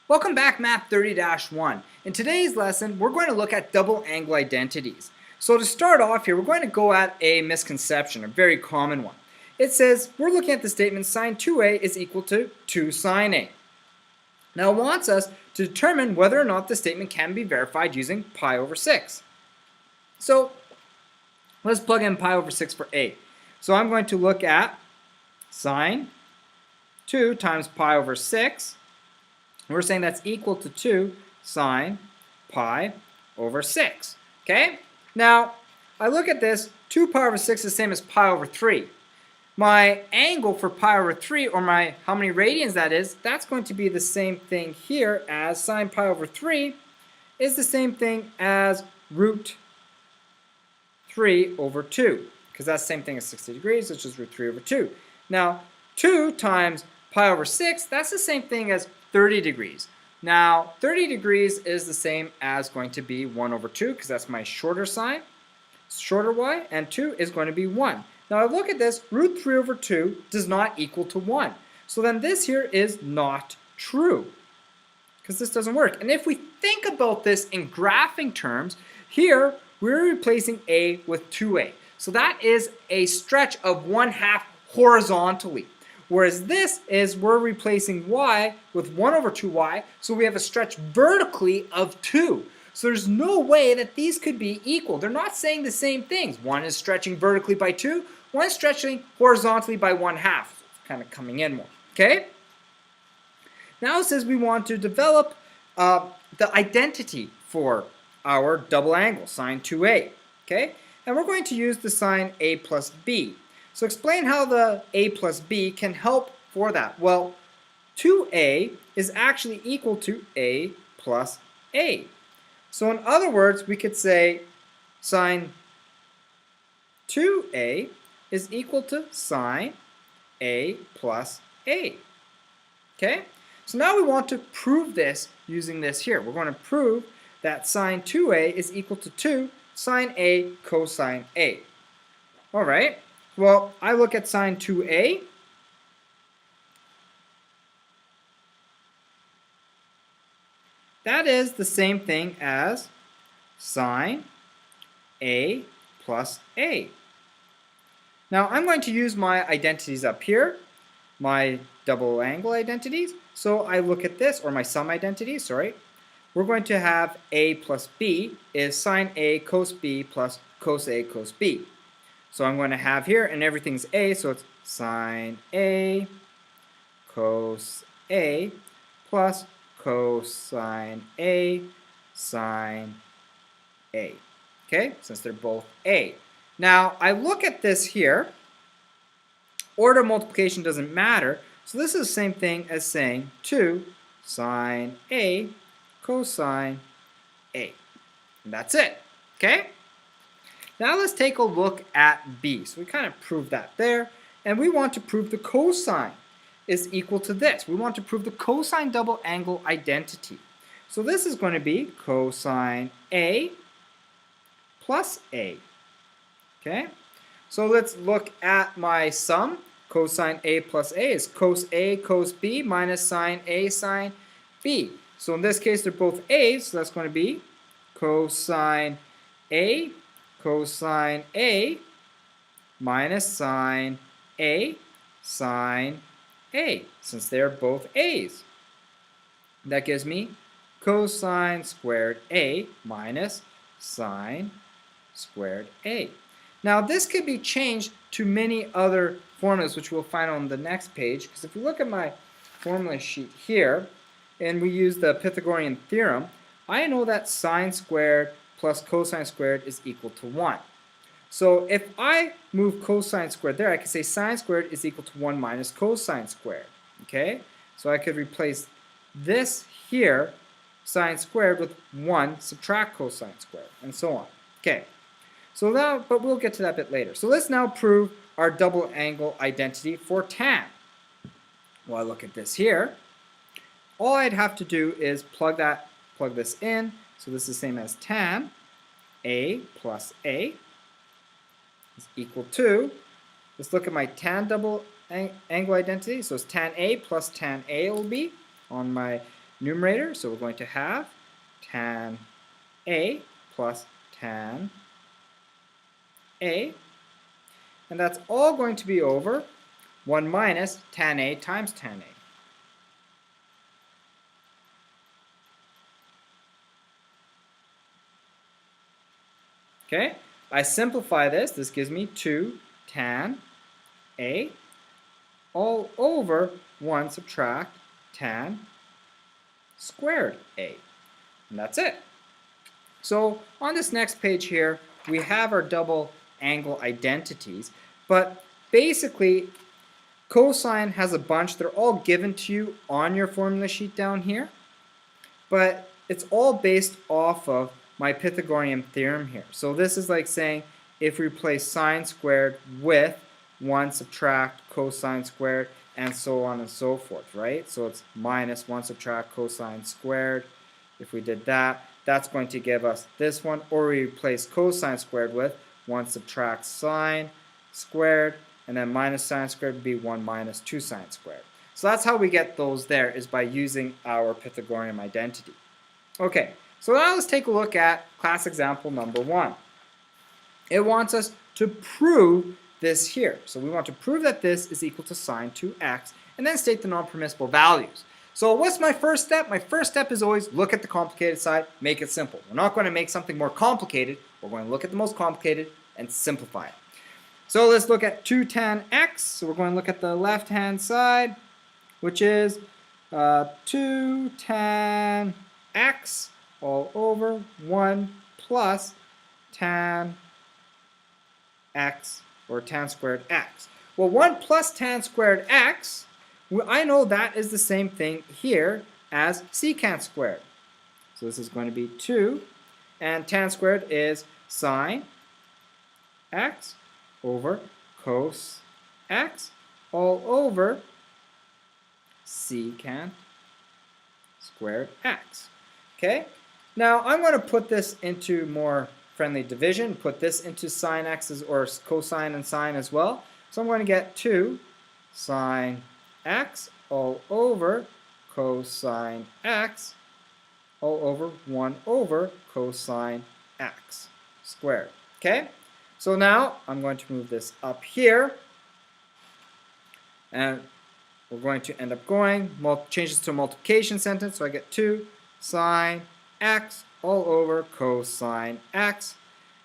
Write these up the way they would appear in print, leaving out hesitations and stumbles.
Welcome back, Math 30-1. In today's lesson, we're going to look at double angle identities. So to start off here, we're going to go at a misconception, a very common one. It says, we're looking at the statement sine 2a is equal to 2 sine a. Now it wants us to determine whether or not the statement can be verified using pi over 6. So let's plug in pi over 6 for a. So I'm going to look at sine 2 times pi over 6. We're saying that's equal to 2 sine pi over 6. Okay? Now, I look at this, 2 pi over 6 is the same as pi over 3. My angle for pi over 3, or my how many radians that is, that's going to be the same thing here as sine pi over 3 is the same thing as root 3 over 2. Because that's the same thing as 60 degrees, which is root 3 over 2. Now, 2 times pi over 6, that's the same thing as 30 degrees. Now, 30 degrees is the same as going to be 1 over 2, because that's my shorter sine, shorter y, and 2 is going to be 1. Now, I look at this, root 3 over 2 does not equal to 1. So then this here is not true, because this doesn't work. And if we think about this in graphing terms, here we're replacing a with 2a. So that is a stretch of 1/2 horizontally. Whereas this is we're replacing y with 1 over 2y, so we have a stretch vertically of 2. So there's no way that these could be equal. They're not saying the same things. One is stretching vertically by 2, one is stretching horizontally by 1/2. It's kind of coming in more. Okay? Now it says we want to develop the identity for our double angle, sine 2a. Okay? And we're going to use the sine a plus b. So explain how the a plus b can help for that. Well, 2a is actually equal to a plus a. So in other words, we could say sine 2a is equal to sine a plus a. Okay? So now we want to prove this using this here. We're going to prove that sine 2a is equal to 2 sine a cosine a. All right. Well, I look at sine 2a. That is the same thing as sine a plus a. Now, I'm going to use my identities up here, my double angle identities. So I look at this, or my sum identities, sorry. We're going to have a plus b is sine a cos b plus cos a cos b. So I'm going to have here, and everything's a, so it's sine a cos a plus cosine a sine a. Okay, since they're both a. Now, I look at this here. Order of multiplication doesn't matter, so this is the same thing as saying 2 sine a cosine a. And that's it. Okay? Now let's take a look at b. So we kind of proved that there. And we want to prove the cosine is equal to this. We want to prove the cosine double angle identity. So this is going to be cosine a plus a. Okay? So let's look at my sum. Cosine a plus a is cos a cos b minus sine a sine b. So in this case, they're both a's, so that's going to be cosine a cosine a minus sine a sine a, since they're both a's. That gives me cosine squared a minus sine squared a. Now this could be changed to many other formulas, which we'll find on the next page, because if you look at my formula sheet here, and we use the Pythagorean theorem, I know that sine squared plus cosine squared is equal to 1. So if I move cosine squared there, I can say sine squared is equal to 1 minus cosine squared. Okay? So I could replace this here, sine squared, with 1 subtract cosine squared, and so on. Okay. So now, but we'll get to that a bit later. So let's now prove our double angle identity for tan. Well, I look at this here. All I'd have to do is plug this in. So this is the same as tan a plus a is equal to, let's look at my tan double angle identity. So it's tan a plus tan a will be on my numerator, so we're going to have tan A plus tan A, and that's all going to be over 1 minus tan A times tan A. Okay, I simplify this. This gives me 2 tan A all over 1 subtract tan squared A. And that's it. So on this next page here, we have our double angle identities. But basically, cosine has a bunch. They're all given to you on your formula sheet down here. But it's all based off of my Pythagorean theorem here. So this is like saying if we replace sine squared with 1 subtract cosine squared and so on and so forth, right? So it's minus 1 subtract cosine squared. If we did that, that's going to give us this one. Or we replace cosine squared with 1 subtract sine squared, and then minus sine squared would be 1 minus 2 sine squared. So that's how we get those there, is by using our Pythagorean identity. Okay, so now let's take a look at class example number 1. It wants us to prove this here. So we want to prove that this is equal to sine 2x, and then state the non-permissible values. So what's my first step? My first step is always look at the complicated side, make it simple. We're not going to make something more complicated. We're going to look at the most complicated and simplify it. So let's look at 2 tan x. So we're going to look at the left-hand side, which is 2 tan x all over 1 plus tan x, or tan squared x. Well, 1 plus tan squared x, I know that is the same thing here as secant squared. So this is going to be 2, and tan squared is sine x over cos x all over secant squared x. Okay, now I'm going to put this into more friendly division, put this into sine x's or cosine and sine as well. So I'm going to get 2 sine x all over cosine x all over 1 over cosine x squared. Okay, so now I'm going to move this up here, and we're going to end up going, change this to a multiplication sentence, so I get 2 sine x all over cosine x,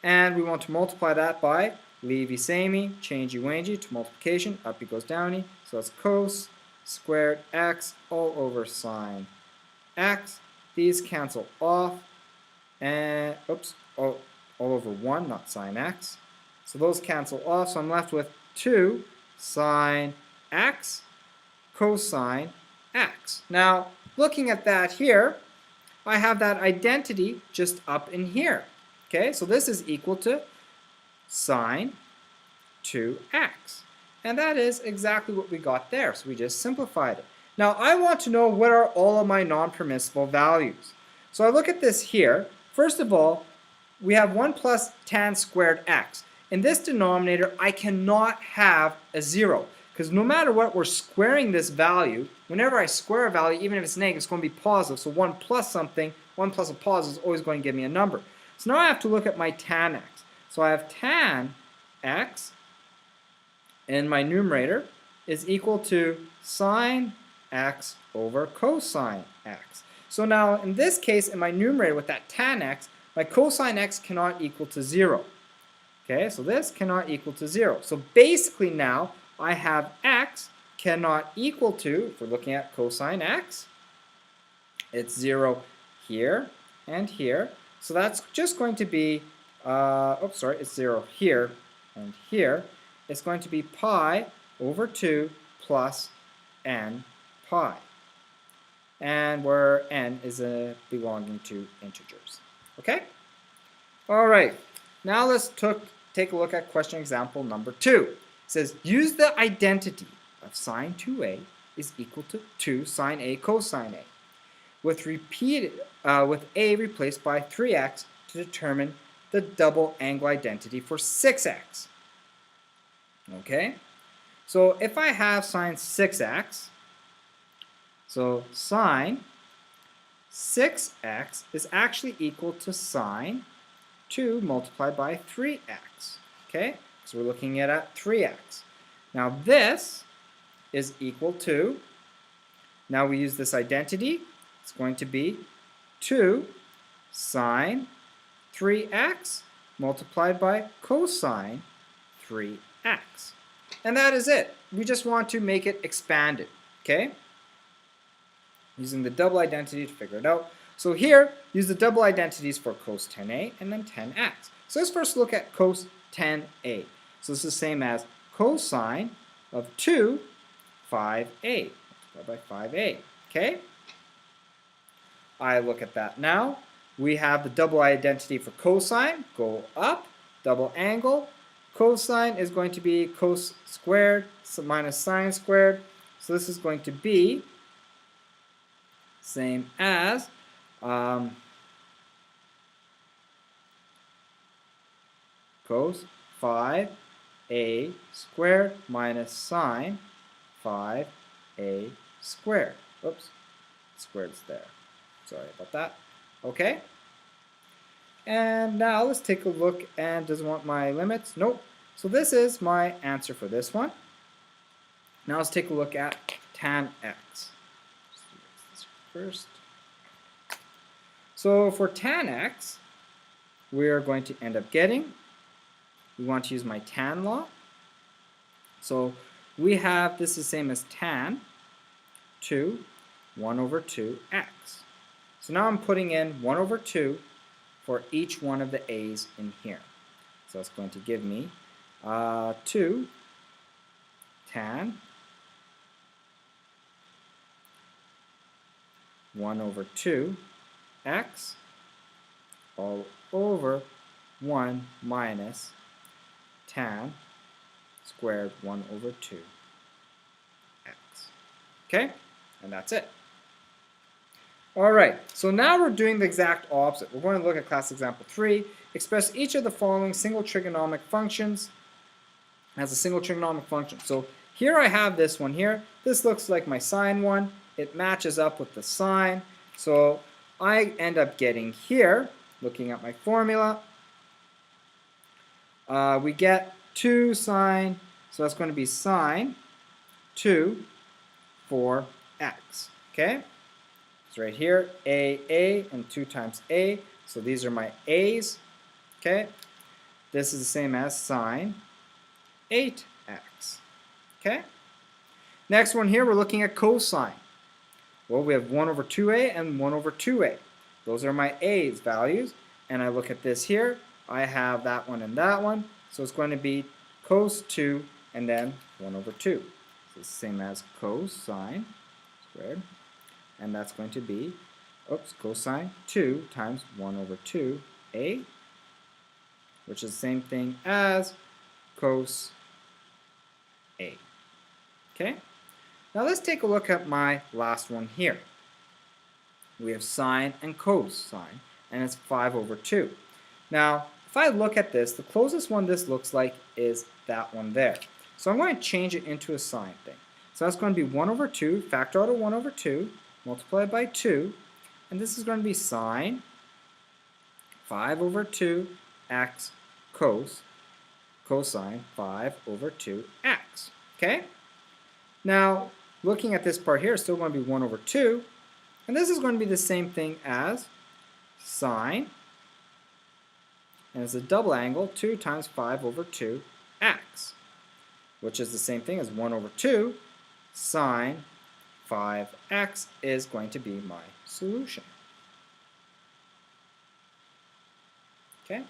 and we want to multiply that by levy-samey, changey-wangey to multiplication, uppy goes downy, so that's cos squared x all over sine x. These cancel off, and oops, all over 1, not sine x. So those cancel off, so I'm left with 2 sine x cosine x. Now, looking at that here, I have that identity just up in here. Okay, so this is equal to sine 2x. And that is exactly what we got there. So we just simplified it. Now I want to know what are all of my non-permissible values. So I look at this here. First of all, we have 1 plus tan squared x. In this denominator, I cannot have a 0. Because no matter what, we're squaring this value. Whenever I square a value, even if it's negative, it's going to be positive. So 1 plus something, 1 plus a positive is always going to give me a number. So now I have to look at my tan x. So I have tan x in my numerator is equal to sine x over cosine x. So now in this case, in my numerator with that tan x, my cosine x cannot equal to 0. Okay, so this cannot equal to 0. So basically now I have x cannot equal to, if we're looking at cosine x, it's 0 here and here. So that's just going to be, it's 0 here and here. It's going to be pi over 2 plus n pi. And where n is belonging to integers. Okay? All right. Now let's take a look at question example number 2. It says, use the identity of sine 2a is equal to 2 sine a cosine a, with a replaced by 3x to determine the double angle identity for 6x. Okay? So if I have sine 6x, so sine 6x is actually equal to sine 2 multiplied by 3x. Okay, so we're looking at 3x. Now this is equal to, now we use this identity, it's going to be 2 sine 3x multiplied by cosine 3x. And that is it. We just want to make it expanded, okay? Using the double identity to figure it out. So here, use the double identities for cos 10a and then 10x. So let's first look at cos 10a. So this is the same as cosine of 2 5a multiplied by 5a, okay? I look at that now. We have the double identity for cosine, go up, double angle. Cosine is going to be cos squared minus sine squared. So this is going to be same as cos 5a squared minus sine 5a squared. Oops, squared's there. Sorry about that. Okay. And now let's take a look, and does it want my limits? Nope. So this is my answer for this one. Now let's take a look at tan x. First. So for tan x, we are going to end up getting, we want to use my tan law. So we have, this is the same as tan 2, 1 over 2x. So now I'm putting in 1 over 2 for each one of the a's in here. So it's going to give me 2 tan 1 over 2 x all over 1 minus tan squared 1 over 2 x. Okay? And that's it. Alright, so now we're doing the exact opposite. We're going to look at class example 3. Express each of the following single trigonomic functions as a single trigonomic function. So here I have this one here. This looks like my sine one. It matches up with the sine. So I end up getting here, looking at my formula, we get 2 sine, so that's going to be sine 2 for x. Okay? So right here, a, and 2 times a. So these are my a's. Okay? This is the same as sine 8x. Okay? Next one here, we're looking at cosine. Well, we have 1 over 2a and 1 over 2a. Those are my a's values. And I look at this here. I have that one and that one. So it's going to be cos 2 and then 1 over 2. So it's the same as cosine squared. And that's going to be, oops, cosine 2 times 1 over 2a, which is the same thing as cos a. Okay? Now let's take a look at my last one here. We have sine and cosine, and it's 5 over 2. Now, if I look at this, the closest one this looks like is that one there. So I'm going to change it into a sine thing. So that's going to be 1 over 2, factor out of 1 over 2, multiplied by 2, and this is going to be sine 5 over 2 x cosine 5 over 2x. Okay? Now, looking at this part here, it's still going to be 1 over 2, and this is going to be the same thing as sine, and it's a double angle, 2 times 5 over 2x, which is the same thing as 1 over 2 sine 5x is going to be my solution. Okay?